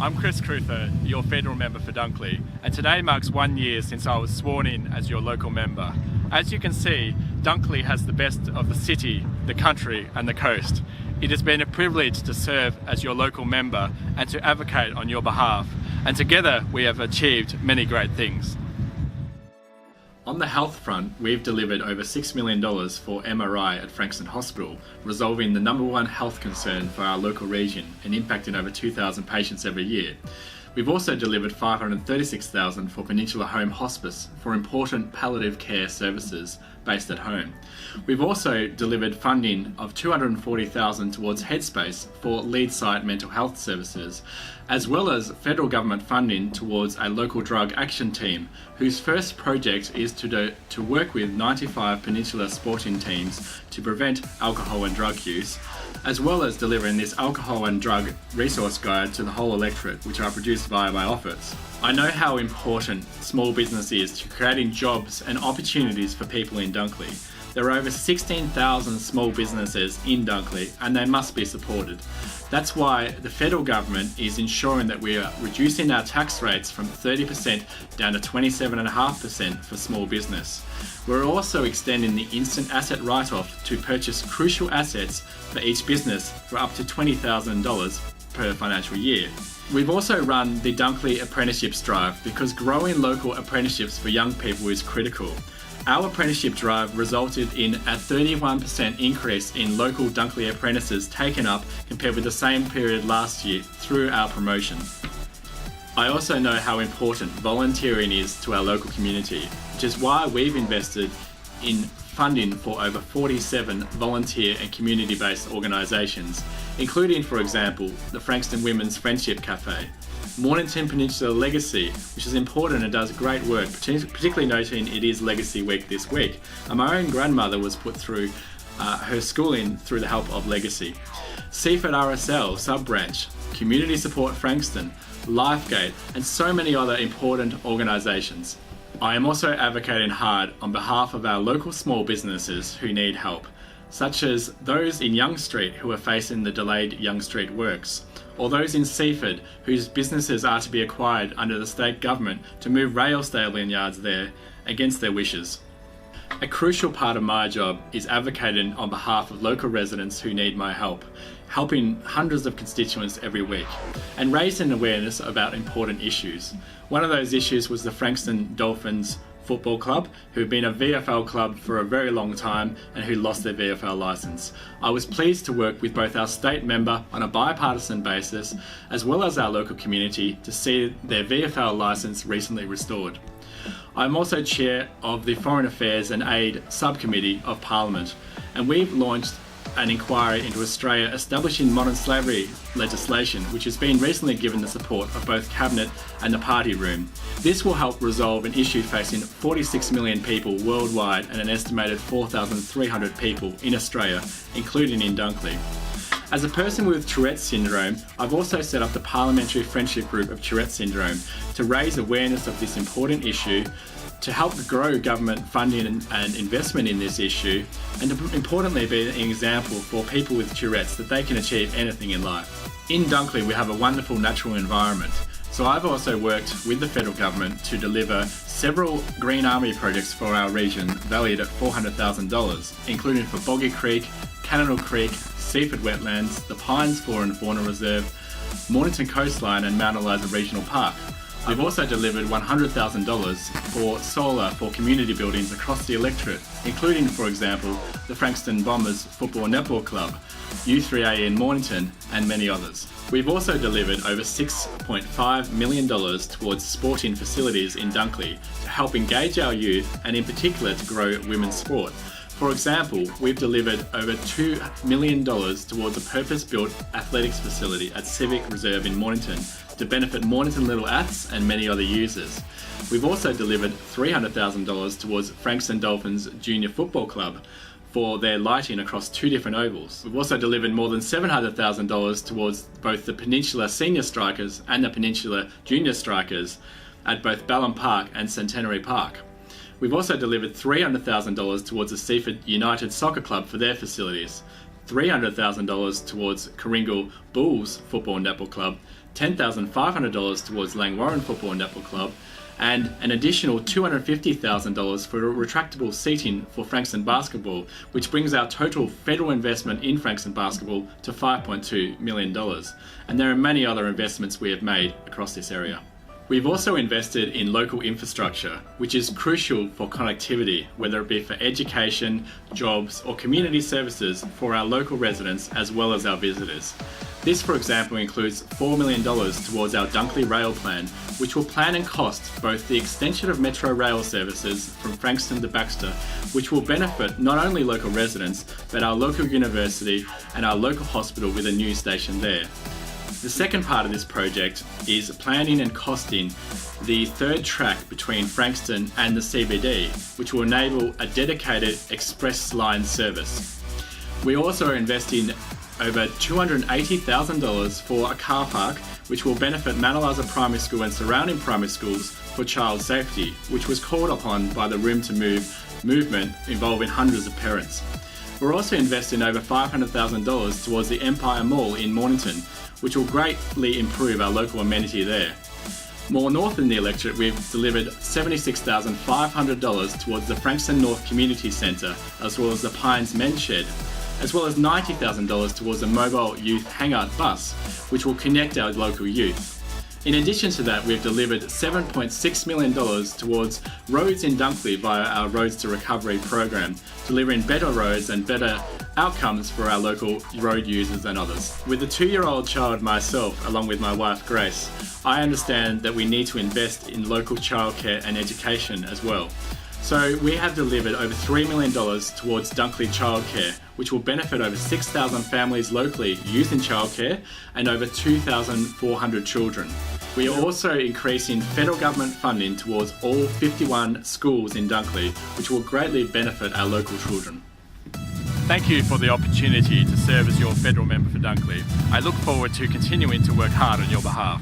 I'm Crewther, your federal member for Dunkley, and today marks 1 year since I was sworn in as your local member. As you can see, Dunkley has the best of the city, the country and the coast. It has been a privilege to serve as your local member and to advocate on your behalf, and together we have achieved many great things. On the health front, we've delivered over $6 million for MRI at Frankston Hospital, resolving the #1 health concern for our local region and impacting over 2,000 patients every year. We've also delivered $536,000 for Peninsula Home Hospice for important palliative care services based at home. We've also delivered funding of $240,000 towards Headspace for lead site mental health services, as well as federal government funding towards a local drug action team, whose first project is to work with 95 Peninsula sporting teams to prevent alcohol and drug use, as well as delivering this alcohol and drug resource guide to the whole electorate, which are produced via my office. I know how important small business is to creating jobs and opportunities for people in Dunkley. There are over 16,000 small businesses in Dunkley and they must be supported. That's why the federal government is ensuring that we are reducing our tax rates from 30% down to 27.5% for small business. We're also extending the instant asset write-off to purchase crucial assets for each business for up to $20,000 per financial year. We've also run the Dunkley Apprenticeships Drive because growing local apprenticeships for young people is critical. Our apprenticeship drive resulted in a 31% increase in local Dunkley apprentices taken up compared with the same period last year through our promotion. I also know how important volunteering is to our local community, which is why we've invested in funding for over 47 volunteer and community-based organisations, including, for example, the Frankston Women's Friendship Cafe, Mornington Peninsula Legacy, which is important and does great work, particularly noting it is Legacy Week this week. And my own grandmother was put through her schooling through the help of Legacy. Seaford RSL Sub-Branch, Community Support Frankston, Lifegate, and so many other important organisations. I am also advocating hard on behalf of our local small businesses who need help, such as those in Young Street who are facing the delayed Young Street works, or those in Seaford whose businesses are to be acquired under the state government to move rail stabling yards there against their wishes. A crucial part of my job is advocating on behalf of local residents who need my help, helping hundreds of constituents every week, and raising awareness about important issues. One of those issues was the Frankston Dolphins Football Club, who have been a VFL club for a very long time and who lost their VFL licence. I was pleased to work with both our state member on a bipartisan basis, as well as our local community, to see their VFL licence recently restored. I'm also chair of the Foreign Affairs and Aid Subcommittee of Parliament, and we've launched an inquiry into Australia establishing modern slavery legislation, which has been recently given the support of both Cabinet and the Party Room. This will help resolve an issue facing 46 million people worldwide and an estimated 4,300 people in Australia, including in Dunkley. As a person with Tourette's syndrome, I've also set up the Parliamentary Friendship Group of Tourette's Syndrome to raise awareness of this important issue, to help grow government funding and investment in this issue, and to importantly be an example for people with Tourette's that they can achieve anything in life. In Dunkley we have a wonderful natural environment, so I've also worked with the federal government to deliver several Green Army projects for our region valued at $400,000, including for Boggy Creek, Cannonal Creek, Seaford Wetlands, the Pines Flora and Fauna Reserve, Mornington Coastline and Mount Eliza Regional Park. We've also delivered $100,000 for solar for community buildings across the electorate, including, for example, the Frankston Bombers Football Netball Club, U3A in Mornington, and many others. We've also delivered over $6.5 million towards sporting facilities in Dunkley to help engage our youth and in particular to grow women's sport. For example, we've delivered over $2 million towards a purpose-built athletics facility at Civic Reserve in Mornington to benefit Mornington Little Aths and many other users. We've also delivered $300,000 towards Frankston Dolphins Junior Football Club for their lighting across 2 different ovals. We've also delivered more than $700,000 towards both the Peninsula Senior Strikers and the Peninsula Junior Strikers at both Ballum Park and Centenary Park. We've also delivered $300,000 towards the Seaford United Soccer Club for their facilities, $300,000 towards Coringal Bulls Football Netball Club, $10,500 towards Langwarrin Football and Netball Club, and an additional $250,000 for retractable seating for Frankston Basketball, which brings our total federal investment in Frankston Basketball to $5.2 million. And there are many other investments we have made across this area. We've also invested in local infrastructure, which is crucial for connectivity, whether it be for education, jobs, or community services for our local residents as well as our visitors. This, for example, includes $4 million towards our Dunkley Rail Plan, which will plan and cost both the extension of Metro Rail services from Frankston to Baxter, which will benefit not only local residents, but our local university and our local hospital with a new station there. The second part of this project is planning and costing the third track between Frankston and the CBD, which will enable a dedicated express line service. We also are investing over $280,000 for a car park, which will benefit Manalaza Primary School and surrounding primary schools for child safety, which was called upon by the Room to Move movement involving hundreds of parents. We're also investing over $500,000 towards the Empire Mall in Mornington, which will greatly improve our local amenity there. More north in the electorate, we've delivered $76,500 towards the Frankston North Community Centre, as well as the Pines Men's Shed, as well as $90,000 towards the mobile youth hangout bus, which will connect our local youth. In addition to that, we've delivered $7.6 million towards roads in Dunkley via our Roads to Recovery program, delivering better roads and better outcomes for our local road users and others. With a 2-year-old child myself, along with my wife Grace, I understand that we need to invest in local childcare and education as well. So we have delivered over $3 million towards Dunkley childcare, which will benefit over 6,000 families locally using childcare and over 2,400 children. We are also increasing federal government funding towards all 51 schools in Dunkley, which will greatly benefit our local children. Thank you for the opportunity to serve as your federal member for Dunkley. I look forward to continuing to work hard on your behalf.